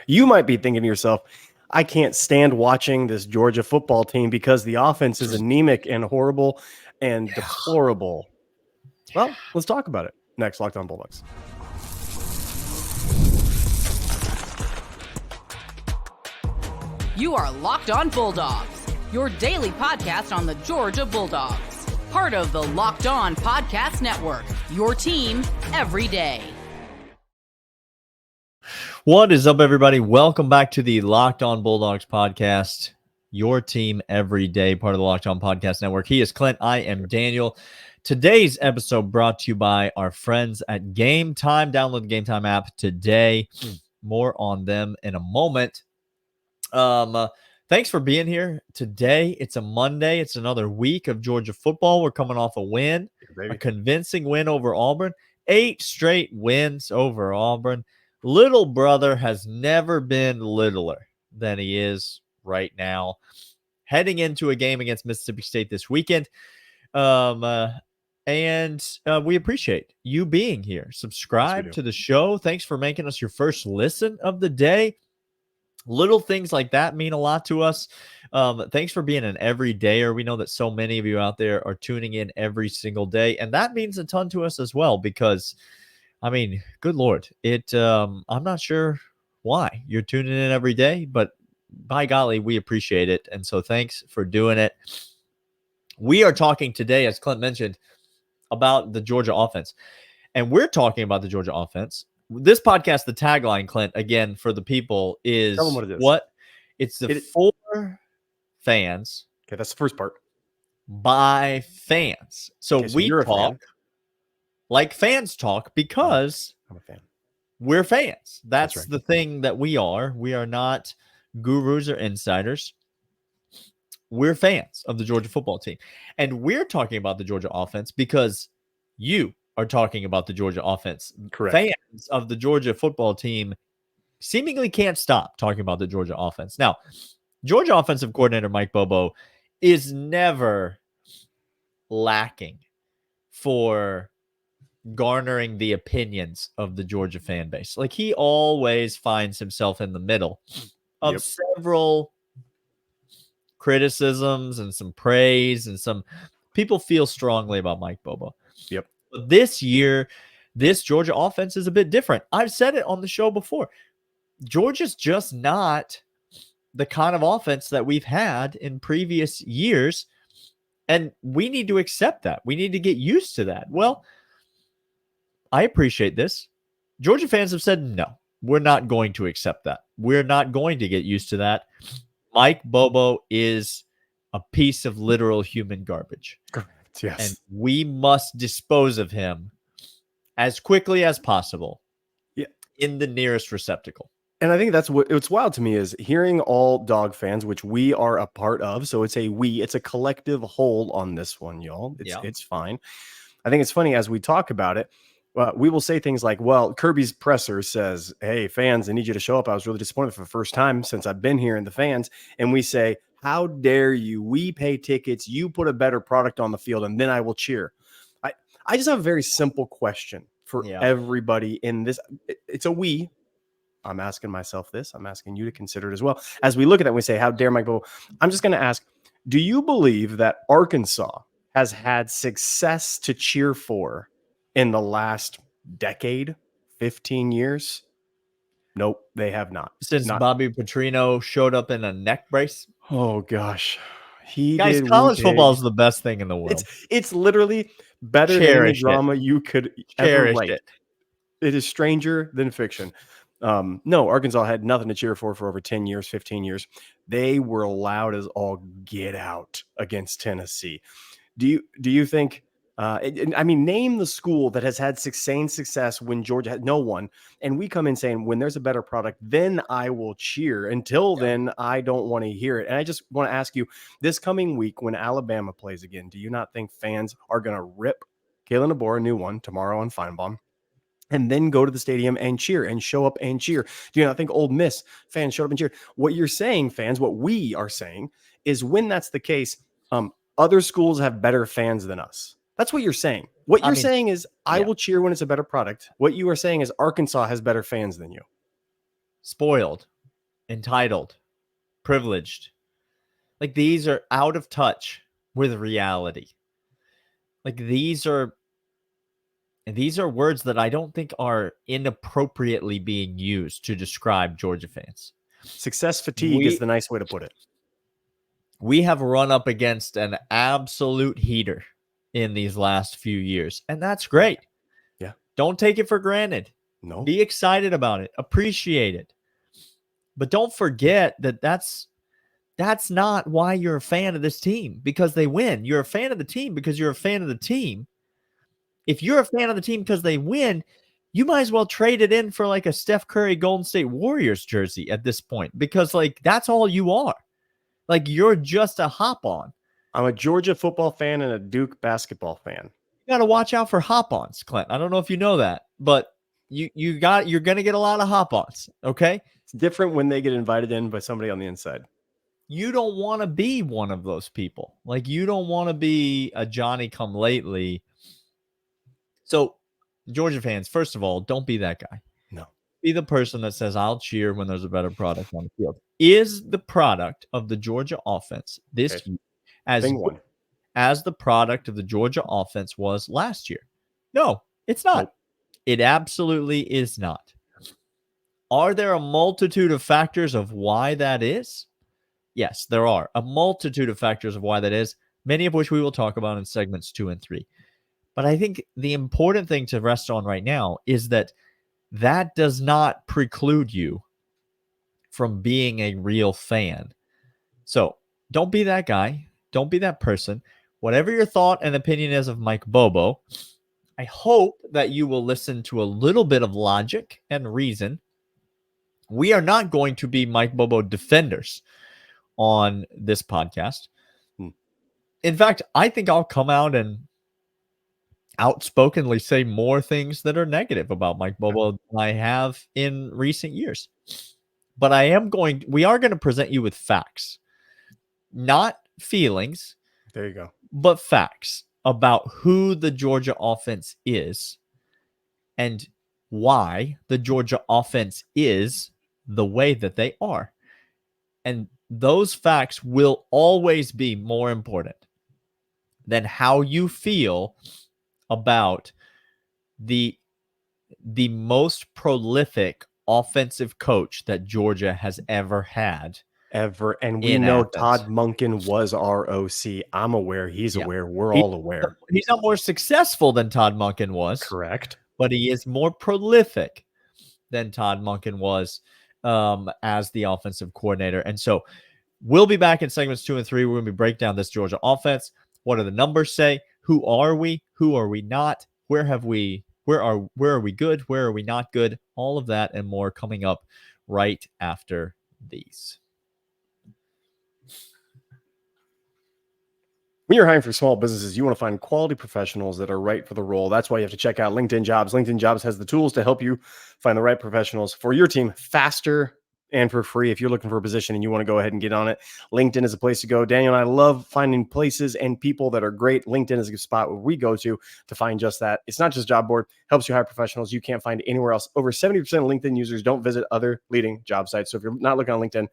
You might be thinking to yourself, I can't stand watching this Georgia football team because the offense is anemic and horrible and deplorable. Well, let's talk about it. Next, Locked On Bulldogs. You are Locked On Bulldogs, your daily podcast on the Georgia Bulldogs. Part of the Locked On Podcast Network, your team every day. What is up, everybody? Welcome back to the Locked On Bulldogs podcast, your team every day, part of the Locked On Podcast Network. He is Clint. I am Daniel. Today's episode brought to you by our friends at Game Time. Download the Game Time app today. More on them in a moment. Thanks for being here today. It's a Monday. It's another week of Georgia football. We're coming off a win, a convincing win over Auburn. 8 straight wins over Auburn. Little brother has never been littler than he is right now. Heading into a game against Mississippi State this weekend. And we appreciate you being here. Subscribe to the show. Thanks for making us your first listen of the day. Little things like that mean a lot to us. Thanks for being an everydayer. We know that so many of you out there are tuning in every single day, and that means a ton to us as well because, I mean, good Lord, I'm not sure why you're tuning in every day, but by golly, we appreciate it, and so thanks for doing it. We are talking today, as Clint mentioned, about the Georgia offense, and we're talking about the Georgia offense. This podcast, the tagline, Clint, again, for the people is, Tell them what it is. It's for fans. Okay, that's the first part. By fans. So we talk like fans talk because I'm a fan. We're fans. That's right. the thing that we are. We are not gurus or insiders. We're fans of the Georgia football team. And we're talking about the Georgia offense because you are talking about the Georgia offense. Correct. Fans of the Georgia football team seemingly can't stop talking about the Georgia offense. Now, Georgia offensive coordinator Mike Bobo is never lacking for garnering the opinions of the Georgia fan base. Like, he always finds himself in the middle of several criticisms and some praise, and some people feel strongly about Mike Bobo. Yep. But this year, this Georgia offense is a bit different. I've said it on the show before. Georgia's just not the kind of offense that we've had in previous years, and we need to accept that. We need to get used to that. Well, I appreciate this. Georgia fans have said, no, we're not going to accept that. We're not going to get used to that. Mike Bobo is a piece of literal human garbage. Correct. Yes. And we must dispose of him as quickly as possible in the nearest receptacle. And I think that's what's wild to me is hearing all dog fans, which we are a part of. So it's a collective whole on this one, y'all. It's fine. I think it's funny as we talk about it. We will say things like, well, Kirby's presser says, hey, fans, I need you to show up. I was really disappointed for the first time since I've been here in the fans. And we say, how dare you? We pay tickets. You put a better product on the field, and then I will cheer. I just have a very simple question for everybody in this. It's a we. I'm asking myself this. I'm asking you to consider it as well. As we look at that, we say, how dare Mike Bobo? I'm just going to ask, do you believe that Arkansas has had success to cheer for in the last decade, 15 years? Nope, they have not. Since Bobby Petrino showed up in a neck brace? Oh, gosh. College football is the best thing in the world. It's literally better than any drama you could ever write. It is stranger than fiction. No, Arkansas had nothing to cheer for over 10 years, 15 years. They were loud as all get out against Tennessee. Do you think name the school that has had sustained success when Georgia had no one, and we come in saying, when there's a better product, then I will cheer. Until then, I don't want to hear it. And I just want to ask you, this coming week when Alabama plays again, do you not think fans are going to rip Kalen DeBoer a new one tomorrow on Feinbaum, and then go to the stadium and cheer and show up and cheer? Do you not think Ole Miss fans showed up and cheered? What you're saying, fans, what we are saying is, when that's the case, other schools have better fans than us. That's what you're saying. What you're saying is, I will cheer when it's a better product. What you are saying is Arkansas has better fans than you. Spoiled entitled, privileged. Like, these are out of touch with reality. Like, these are words that I don't think are inappropriately being used to describe Georgia fans. Success fatigue is the nice way to put it. We have run up against an absolute heater in these last few years, and that's great. Yeah. Don't take it for granted. No. Be excited about it. Appreciate it. But don't forget that that's not why you're a fan of this team, because they win. You're a fan of the team because you're a fan of the team. If you're a fan of the team because they win, you might as well trade it in for like a Steph Curry Golden State Warriors jersey at this point, because like that's all you are. Like, you're just a hop-on. I'm a Georgia football fan and a Duke basketball fan. You got to watch out for hop-ons, Clint. I don't know if you know that, but you're going to get a lot of hop-ons, okay? It's different when they get invited in by somebody on the inside. You don't want to be one of those people. Like, you don't want to be a Johnny-come-lately. So, Georgia fans, first of all, don't be that guy. No. Be the person that says, I'll cheer when there's a better product on the field. Is the product of the Georgia offense this year as the product of the Georgia offense was last year? No, it's not. Nope. It absolutely is not. Are there a multitude of factors of why that is? Yes, there are a multitude of factors of why that is, many of which we will talk about in segments 2 and 3. But I think the important thing to rest on right now is that does not preclude you from being a real fan. So don't be that guy. Don't be that person. Whatever your thought and opinion is of Mike Bobo, I hope that you will listen to a little bit of logic and reason. We are not going to be Mike Bobo defenders on this podcast. In fact, I think I'll come out and outspokenly say more things that are negative about Mike Bobo than I have in recent years. But we are going to present you with facts, not feelings. There you go. But facts about who the Georgia offense is and why the Georgia offense is the way that they are. And those facts will always be more important than how you feel about the most prolific offensive coach that Georgia has ever had. And we know Athens. Todd Monken was our OC. I'm aware. He's aware. We're all aware. He's not more successful than Todd Monken was. Correct. But he is more prolific than Todd Monken was as the offensive coordinator. And so we'll be back in segments 2 and 3. We're going to break down this Georgia offense. What do the numbers say? Who are we? Who are we not? Where are we good? Where are we not good? All of that and more coming up right after these. When you're hiring for small businesses, you want to find quality professionals that are right for the role. That's why you have to check out LinkedIn Jobs. LinkedIn Jobs has the tools to help you find the right professionals for your team faster and for free. If you're looking for a position and you want to go ahead and get on it, LinkedIn is a place to go. Daniel and I love finding places and people that are great. LinkedIn is a spot where we go to find just that. It's not just a job board, helps you hire professionals you can't find anywhere else. Over 70% of LinkedIn users don't visit other leading job sites. So if you're not looking on LinkedIn,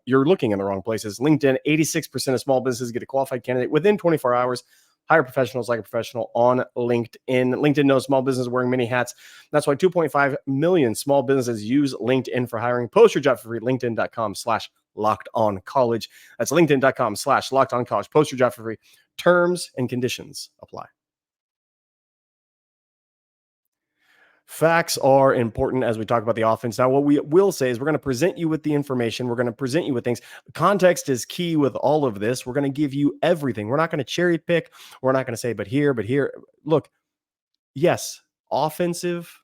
you're looking in the wrong places. LinkedIn, 86% of small businesses get a qualified candidate within 24 hours. Hire professionals like a professional on LinkedIn. LinkedIn knows small businesses wearing many hats. That's why 2.5 million small businesses use LinkedIn for hiring. Post your job for free. LinkedIn.com/lockedoncollege. That's LinkedIn.com/lockedoncollege. Post your job for free. Terms and conditions apply. Facts are important as we talk about the offense. Now, what we will say is we're going to present you with the information. We're going to present you with things. Context is key with all of this. We're going to give you everything. We're not going to cherry pick. We're not going to say, but here. Look, yes, offensive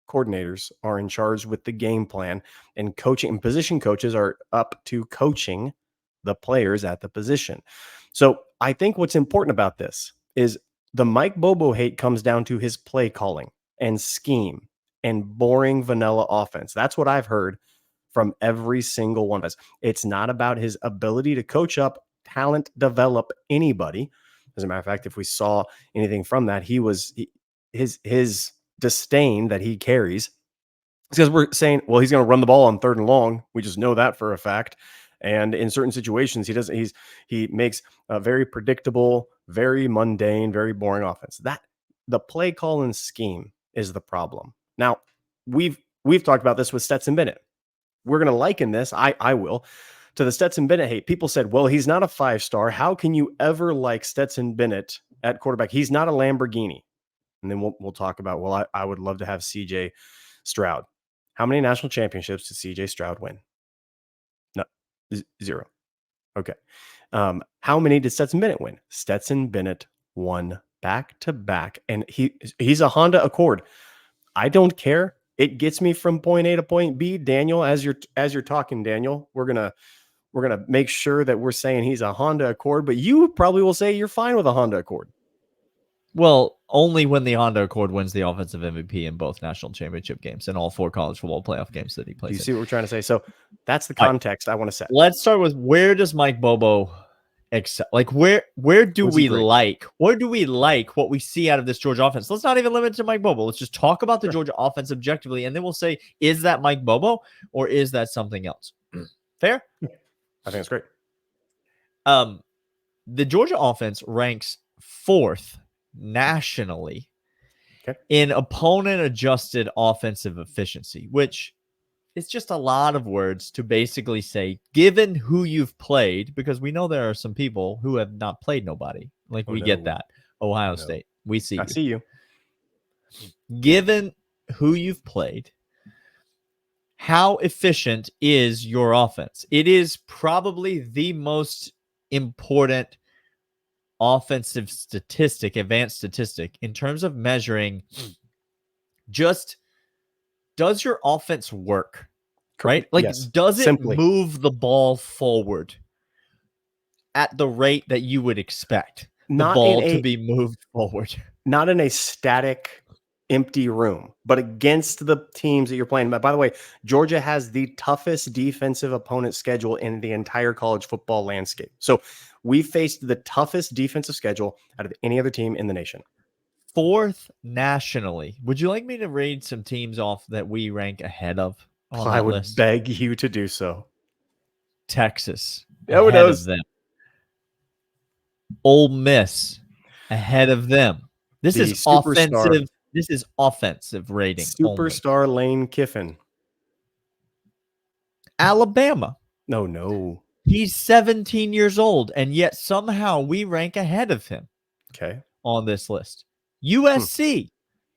coordinators are in charge with the game plan, and coaching and position coaches are up to coaching the players at the position. So I think what's important about this is the Mike Bobo hate comes down to his play calling and scheme and boring vanilla offense. That's what I've heard from every single one of us. It's not about his ability to coach up, talent, develop anybody. As a matter of fact, if we saw anything from that, his disdain that he carries because we're saying, well, he's going to run the ball on 3rd and long. We just know that for a fact. And in certain situations, he makes a very predictable, very mundane, very boring offense. That the play call and scheme is the problem. Now, we've talked about this with Stetson Bennett. We're going to liken this, I will, to the Stetson Bennett hate. People said, well, he's not a 5-star. How can you ever like Stetson Bennett at quarterback? He's not a Lamborghini. And then we'll talk about, well, I would love to have CJ Stroud. How many national championships did CJ Stroud win? No, 0. Okay. How many did Stetson Bennett win? Stetson Bennett won back-to-back, and he's a Honda Accord. I don't care. It gets me from point A to point B. Daniel, as you're talking, Daniel, we're gonna make sure that we're saying he's a Honda Accord, but you probably will say you're fine with a Honda Accord. Well, only when the Honda Accord wins the offensive MVP in both national championship games and all 4 college football playoff games that he plays. Do you see what we're trying to say? So that's the context I want to set. Let's start with, where does Mike Bobo excel? Like, where do we like what we see out of this Georgia offense? Let's not even limit it to Mike Bobo. Let's just talk about the Georgia offense objectively, and then we'll say, is that Mike Bobo or is that something else? Fair? I think that's great. The Georgia offense ranks 4th nationally in opponent adjusted offensive efficiency, which is just a lot of words to basically say, given who you've played, because we know there are some people who have not played nobody. Like, we get that. Ohio State, we see I see you. Given who you've played, how efficient is your offense? It is probably the most important offensive statistic, advanced statistic, in terms of measuring just, does your offense work? Right? Like, yes. Does Simply. it move the ball forward at the rate that you would expect the ball to be moved forward? Not in a static, empty room, but against the teams that you're playing. By the way, Georgia has the toughest defensive opponent schedule in the entire college football landscape. So we faced the toughest defensive schedule out of any other team in the nation. 4th nationally. Would you like me to read some teams off that we rank ahead of on I that would list? beg you to do so. Texas, ahead of them. Ole Miss, ahead of them. This is offensive. This is offensive rating. Superstar Lane Kiffin. Alabama. No. He's 17 years old, and yet somehow we rank ahead of him. Okay. On this list. USC,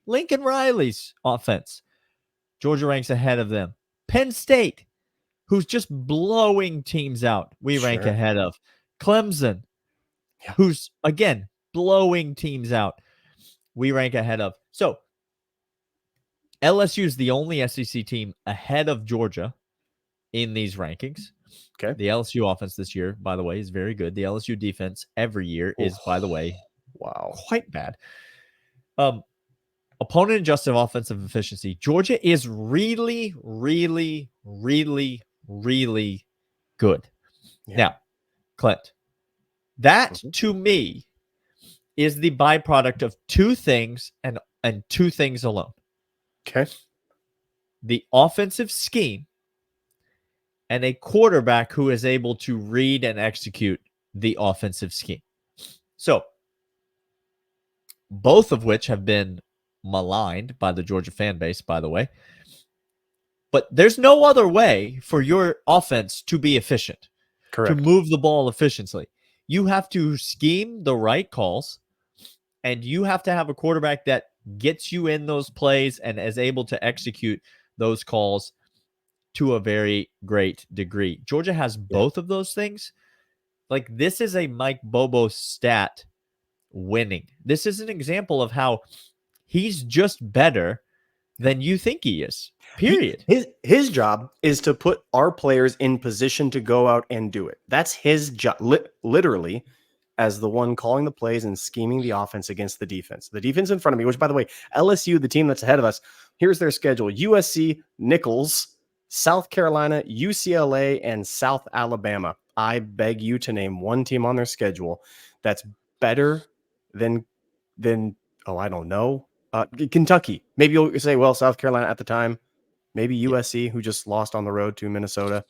Lincoln Riley's offense. Georgia ranks ahead of them. Penn State, who's just blowing teams out, we rank ahead of. Clemson, who's, again, blowing teams out, we rank ahead of. So LSU is the only SEC team ahead of Georgia in these rankings. Okay. The LSU offense this year, by the way, is very good. The LSU defense every year is, by the way, quite bad. Opponent adjusted offensive efficiency. Georgia is really, really, really, really good. Yeah. Now, Clint, that to me is the byproduct of 2 things and 2 things alone. Okay. The offensive scheme and a quarterback who is able to read and execute the offensive scheme. So, both of which have been maligned by the Georgia fan base, by the way. But there's no other way for your offense to be efficient. Correct. To move the ball efficiently. You have to scheme the right calls, and you have to have a quarterback that gets you in those plays and is able to execute those calls to a very great degree. Georgia has both of those things. Like, this is a Mike Bobo stat winning. This is an example of how he's just better than you think he is. Period. His job is to put our players in position to go out and do it. That's his job, literally, as the one calling the plays and scheming the offense against the defense. The defense in front of me, which, by the way, LSU, the team that's ahead of us, here's their schedule. USC, Nichols, South Carolina, UCLA, and South Alabama. I beg you to name one team on their schedule that's better than I don't know, Kentucky. Maybe you'll say, well, South Carolina at the time, Maybe USC, who just lost on the road to Minnesota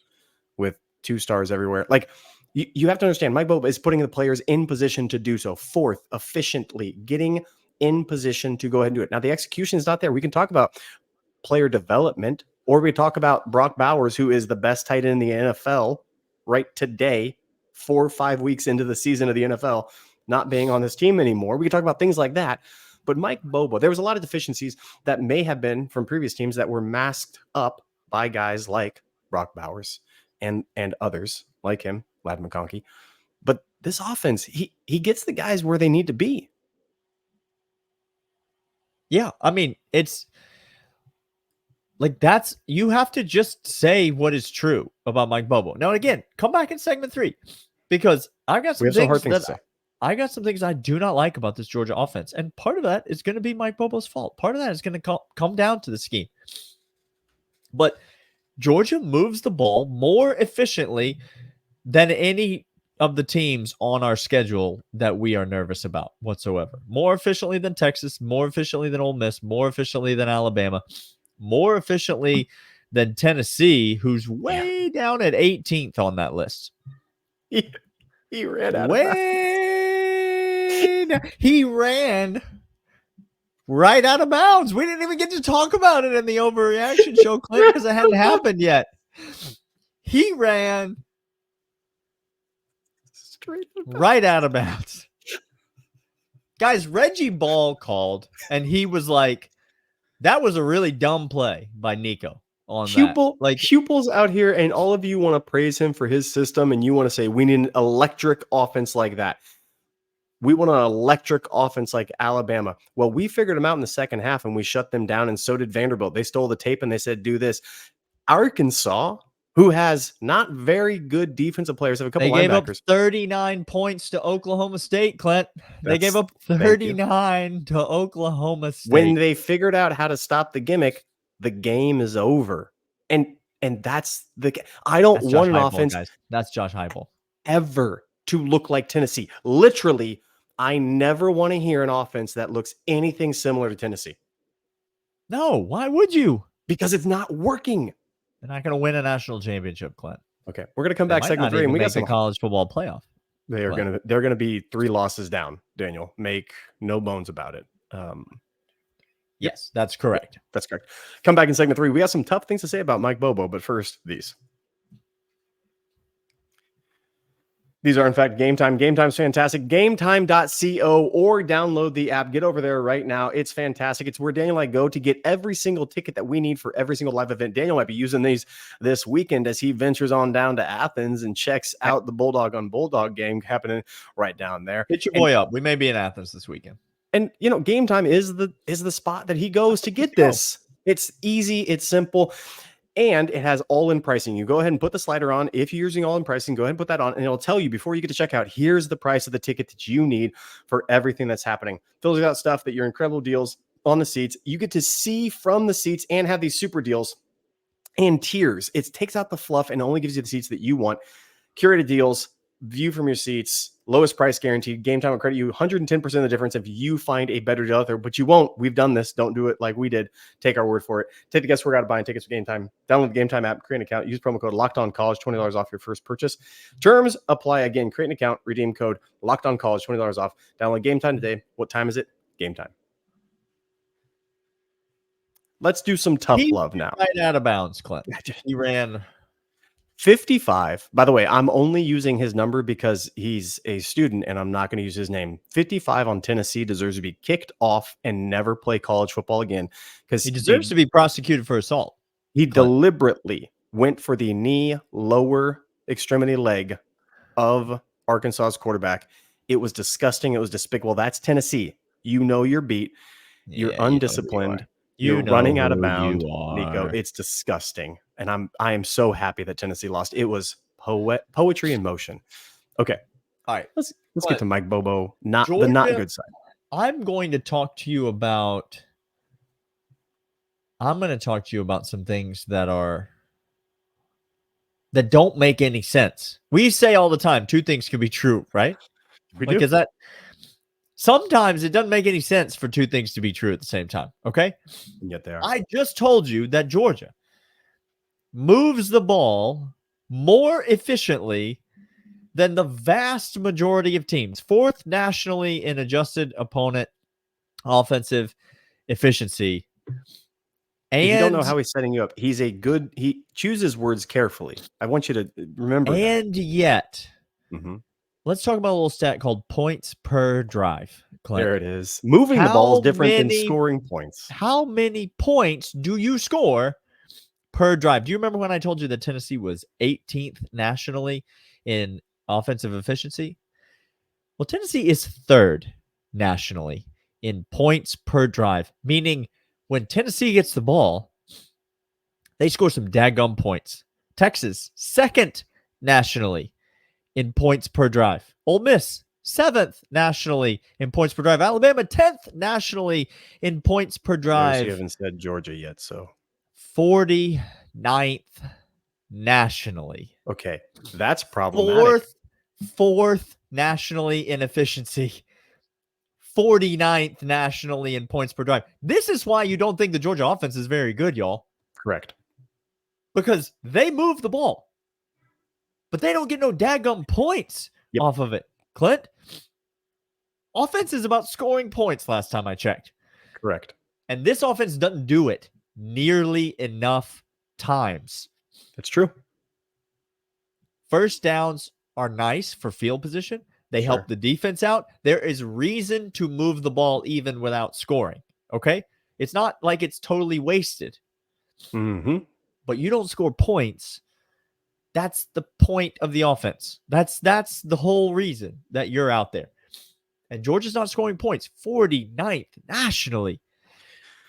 with 2 stars everywhere. Like, you have to understand, Mike Bobo is putting the players in position to do so. Fourth, efficiently getting in position to go ahead and do it. Now, the execution is not there. We can talk about player development, or we talk about Brock Bowers, who is the best tight end in the NFL right today, 4 or 5 weeks into the season of the NFL, not being on this team anymore. We can talk about things like that. But Mike Bobo, there was a lot of deficiencies that may have been from previous teams that were masked up by guys like Brock Bowers and others like him, Lad McConkey. But this offense, he gets the guys where they need to be. Yeah, I mean, it's like you have to just say what is true about Mike Bobo. Now, again, come back in segment 3 because I got some things to say. I got some things I do not like about this Georgia offense, and part of that is going to be Mike Bobo's fault. Part of that is going to come down to the scheme. But Georgia moves the ball more efficiently than any of the teams on our schedule that we are nervous about whatsoever. More efficiently than Texas, more efficiently than Ole Miss, more efficiently than Alabama, more efficiently than Tennessee, who's way down at 18th on that list. He ran out of bounds. He ran right out of bounds. We didn't even get to talk about it in the overreaction show, Clint, because it hadn't happened yet. He ran right out of bounds. Guys, Reggie Ball called, and he was like, that was a really dumb play by Nico on that. Like, Hupel's out here, and all of you want to praise him for his system, and you want to say, we need an electric offense like that. We want an electric offense like Alabama. Well, we figured them out in the second half, and we shut them down, and so did Vanderbilt. They stole the tape, and they said, do this. Arkansas, who has not very good defensive players, have a couple linebackers. They gave up 39 points to Oklahoma State, Clint. They gave up 39 to Oklahoma State. When they figured out how to stop the gimmick, the game is over. And that's I don't want an offense. Guys. That's Josh Heupel. Ever to look like Tennessee. Literally, I never want to hear an offense that looks anything similar to Tennessee. No, why would you? Because it's not working. They're not going to win a national championship, Clint. Okay, we're going to come back segment 3, and we got some college football playoff. They're going to be 3 losses down. Daniel, make no bones about it. Yes, that's correct. Yeah, that's correct. Come back in segment 3. We got some tough things to say about Mike Bobo, but first, these. These are, in fact, Game Time. Game Time's fantastic. GameTime.co, or download the app. Get over there right now. It's fantastic. It's where Daniel and I go to get every single ticket that we need for every single live event. Daniel might be using these this weekend as he ventures on down to Athens and checks out the Bulldog on Bulldog game happening right down there. Hit your boy up. We may be in Athens this weekend. And, Game Time is the spot that he goes to get this. It's easy. It's simple. And it has all-in pricing. You go ahead and put the slider on. If you're using all-in pricing, go ahead and put that on, and it'll tell you before you get to checkout, here's the price of the ticket that you need for everything that's happening. Fills out stuff that your incredible deals on the seats. You get to see from the seats and have these super deals and tiers. It takes out the fluff and only gives you the seats that you want. Curated deals, view from your seats, lowest price guaranteed. Game Time will credit you 110% of the difference if you find a better deal out there, but you won't. We've done this. Don't do it like we did. Take our word for it. Take the guesswork out of buying tickets for Game Time. Download the Game Time app, create an account, use promo code LOCKEDONCollege, $20 off your first purchase. Terms apply. Again, create an account, redeem code LOCKEDONCollege, $20 off. Download Game Time today. What time is it? Game Time. Let's do some tough love now. Right out of bounds, Clint. He ran 55. By the way, I'm only using his number because he's a student and I'm not going to use his name. 55 on Tennessee deserves to be kicked off and never play college football again, because he deserves to be prosecuted for assault. He deliberately went for the knee, lower extremity leg of Arkansas's quarterback. It was disgusting. It was despicable. That's Tennessee. You know you're beat. You're undisciplined. You're running out of bounds, Nico. It's disgusting. And I am so happy that Tennessee lost. It was poetry in motion. Okay. All right. Let's get to Mike Bobo. The not good side. I'm going to talk to you about some things that don't make any sense. We say all the time, 2 things can be true, right? We do. Is that sometimes it doesn't make any sense for 2 things to be true at the same time. Okay. And yet they are. I just told you that Georgia moves the ball more efficiently than the vast majority of teams. 4th nationally in adjusted opponent offensive efficiency. And if you don't know how he's setting you up, he chooses words carefully. I want you to remember that. And yet, let's talk about a little stat called points per drive. Clint. There it is. Moving the ball is different than scoring points. How many points do you score per drive? Do you remember when I told you that Tennessee was 18th nationally in offensive efficiency? Well, Tennessee is 3rd nationally in points per drive, meaning when Tennessee gets the ball, they score some daggum points. Texas, 2nd nationally in points per drive. Ole Miss, 7th nationally in points per drive. Alabama, 10th nationally in points per drive. You haven't said Georgia yet, so 49th nationally. Okay, that's problematic. 4th nationally in efficiency. 49th nationally in points per drive. This is why you don't think the Georgia offense is very good, y'all. Correct. Because they move the ball, but they don't get no daggum points off of it. Clint, offense is about scoring points last time I checked. Correct. And this offense doesn't do it nearly enough times. That's true. First downs are nice for field position. They help the defense out. There is reason to move the ball even without scoring. Okay? It's not like it's totally wasted. But you don't score points. That's the point of the offense. That's the whole reason that you're out there. And Georgia's not scoring points. 49th nationally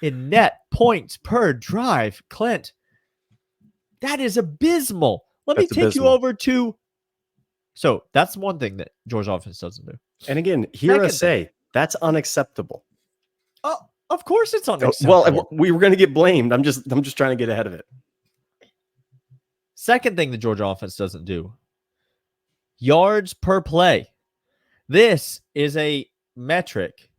in net points per drive. Clint, that is abysmal. Let me take you over to... So that's one thing that Georgia's offense doesn't do. And again, hear us say, that's unacceptable. Oh, of course it's unacceptable. Well, we were going to get blamed. I'm just trying to get ahead of it. Second thing the Georgia offense doesn't do, yards per play. This is a metric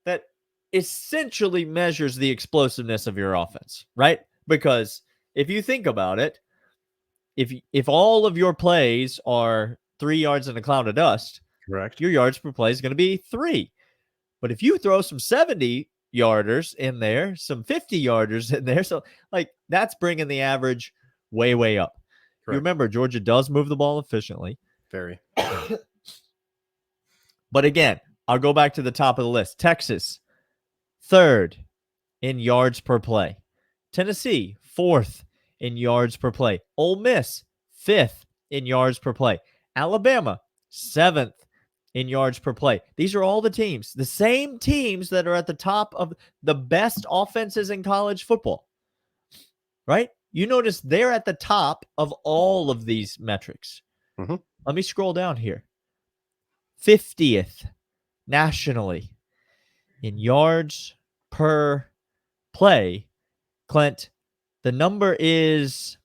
that essentially measures the explosiveness of your offense, right? Because if you think about it, if all of your plays are 3 yards in a cloud of dust, correct, your yards per play is going to be 3. But if you throw some 70-yarders in there, some 50-yarders in there, so like that's bringing the average way, way up. Correct. You remember, Georgia does move the ball efficiently. Very. But again, I'll go back to the top of the list. Texas, 3rd in yards per play. Tennessee, 4th in yards per play. Ole Miss, 5th in yards per play. Alabama, 7th in yards per play. These are all the teams, the same teams that are at the top of the best offenses in college football, right? You notice they're at the top of all of these metrics. Let me scroll down here. 50th nationally in yards per play. Clint, the number is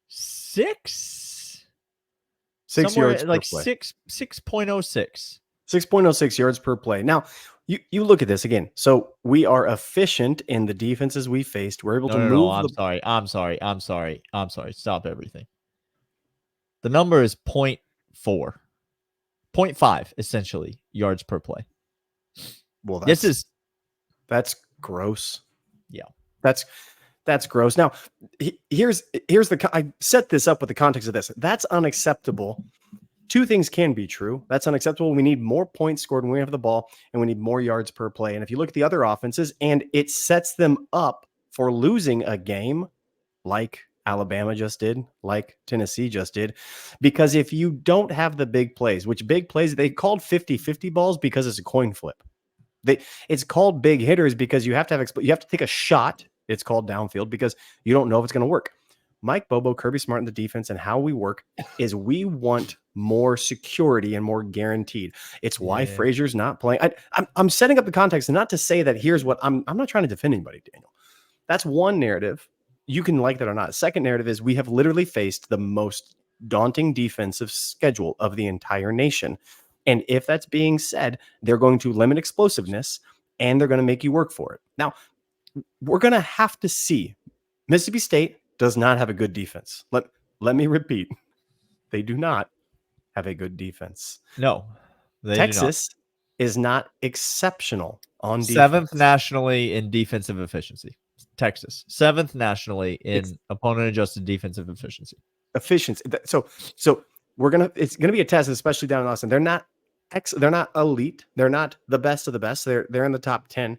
6 yards like per play. 6.06. 6.06 yards per play. Now, you look at this again. So we are efficient in the defenses we faced. We're able to move. No, I'm sorry. Stop everything. The number is 0.4. 0.5, essentially, yards per play. Well, that's gross. Yeah. That's gross. Now, here's I set this up with the context of this. That's unacceptable. Two things can be true. That's unacceptable. We need more points scored when we have the ball, and we need more yards per play. And if you look at the other offenses, and it sets them up for losing a game like Alabama just did, like Tennessee just did, because if you don't have the big plays, which big plays, they called 50-50 balls because it's a coin flip. It's called big hitters because you have to take a shot. It's called downfield because you don't know if it's going to work. Mike Bobo, Kirby Smart, and the defense and how we work is we want more security and more guaranteed. It's why Frazier's not playing. I'm setting up the context, and not to say that here's what I'm not trying to defend anybody, Daniel. That's one narrative. You can like that or not. Second narrative is we have literally faced the most daunting defensive schedule of the entire nation. And if that's being said, they're going to limit explosiveness and they're going to make you work for it. Now, we're going to have to see Mississippi State does not have a good defense. Let me repeat. They do not have a good defense. No, they Texas is not exceptional on defense. 7th nationally in defensive efficiency. Texas 7th nationally in opponent adjusted defensive efficiency. So it's gonna be a test, especially down in Austin. They're not elite. They're not the best of the best. They're in the top 10.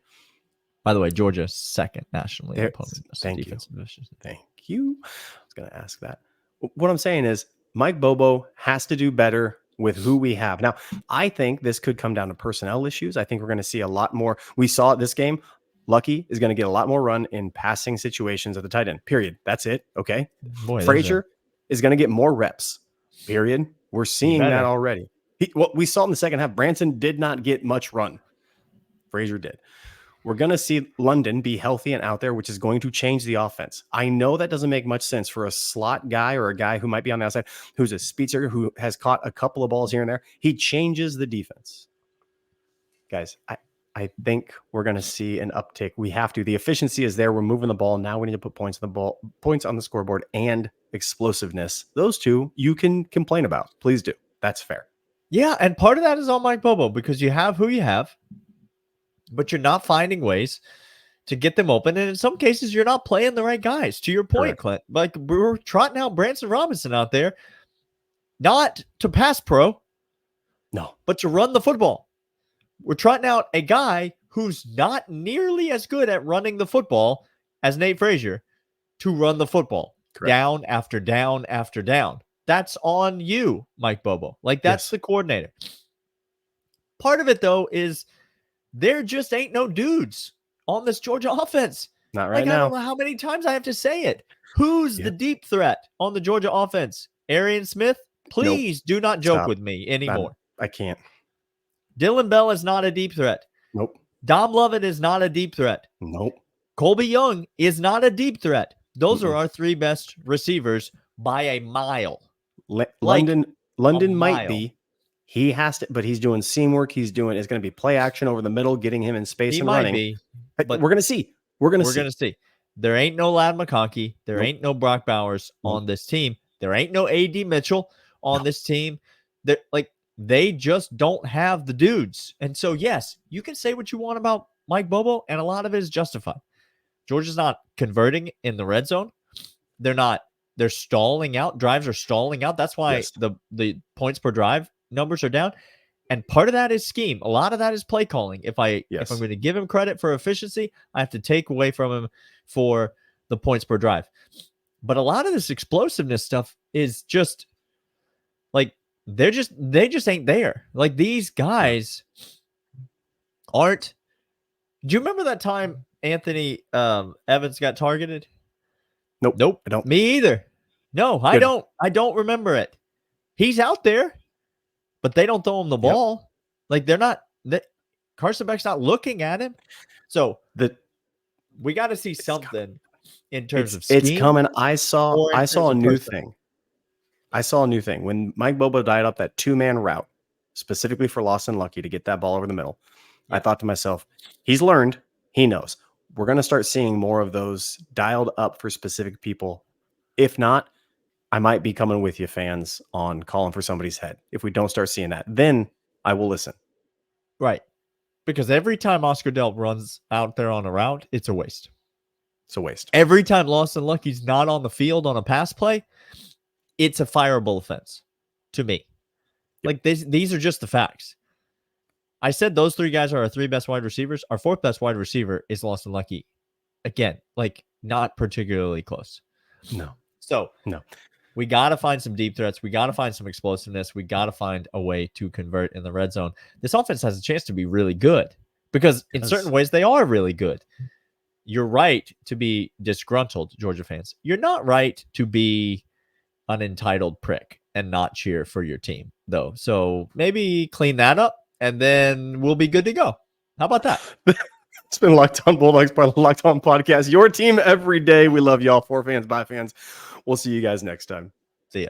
By the way, Georgia 2nd nationally in opponent adjusted defensive efficiency. Thank you. I was gonna ask that. What I'm saying is Mike Bobo has to do better with who we have. Now, I think this could come down to personnel issues. I think we're going to see a lot more. We saw it this game. Lucky is going to get a lot more run in passing situations at the tight end. Period. That's it. Okay. Boy, Frazier is going to get more reps. Period. We're seeing that already. We saw in the second half, Branson did not get much run. Frazier did. We're going to see London be healthy and out there, which is going to change the offense. I know that doesn't make much sense for a slot guy or a guy who might be on the outside, who's a speed seeker, who has caught a couple of balls here and there. He changes the defense. Guys, I think we're going to see an uptick. We have to. The efficiency is there. We're moving the ball. Now we need to put points on the scoreboard, and explosiveness. Those two you can complain about. Please do. That's fair. Yeah, and part of that is on Mike Bobo because you have who you have, but you're not finding ways to get them open. And in some cases, you're not playing the right guys. To your point, Clint, like we're trotting out Branson Robinson out there, not to pass pro, no, but to run the football. We're trotting out a guy who's not nearly as good at running the football as Nate Frazier to run the football. Correct. Down after down after down. That's on you, Mike Bobo. Like that's the coordinator. Part of it, though, is there just ain't no dudes on this Georgia offense. Not right now. I don't know how many times I have to say it. Who's the deep threat on the Georgia offense? Arian Smith? Please do not joke with me anymore. I can't. Dylan Bell is not a deep threat. Nope. Dom Lovett is not a deep threat. Nope. Colby Young is not a deep threat. Those are our three best receivers by a mile. London might be. He has to, but he's doing seam work. It's going to be play action over the middle, getting him in space and running. But we're going to see. We're going to see. There ain't no Lad McConkey. There ain't no Brock Bowers on this team. There ain't no A.D. Mitchell on this team. They just don't have the dudes. And so, yes, you can say what you want about Mike Bobo, and a lot of it is justified. Georgia's not converting in the red zone. They're stalling out. Drives are stalling out. That's why the points per drive numbers are down. And part of that is scheme. A lot of that is play calling. If I'm going to give him credit for efficiency, I have to take away from him for the points per drive. But a lot of this explosiveness stuff is just like they just ain't there. Like these guys aren't. Do you remember that time Anthony Evans got targeted? Nope. I don't. Me either. No, I don't. I don't remember it. He's out there, but they don't throw him the ball. Like they're not. Carson Beck's not looking at him. So we got to see something in terms of scheme. It's coming. I saw a new thing. I saw a new thing when Mike Bobo dialed up that 2-man route specifically for Lawson Lucky to get that ball over the middle. I thought to myself, he's learned. He knows. We're going to start seeing more of those dialed up for specific people. If not, I might be coming with you, fans, on calling for somebody's head. If we don't start seeing that, then I will listen. Right. Because every time Oscar Delp runs out there on a route, it's a waste. It's a waste. Every time Lawson Lucky's not on the field on a pass play, it's a fireable offense to me. Like these are just the facts. I said those three guys are our three best wide receivers. Our fourth best wide receiver is Lawson Lucky. Again, like not particularly close. No. So we got to find some deep threats. We got to find some explosiveness. We got to find a way to convert in the red zone. This offense has a chance to be really good because in certain ways they are really good. You're right to be disgruntled, Georgia fans. You're not right to be an entitled prick and not cheer for your team, though. So maybe clean that up. And then we'll be good to go. How about that? It's been Locked On Bulldogs, part of the Locked On Podcast. Your team every day. We love y'all. For fans, by fans. We'll see you guys next time. See ya.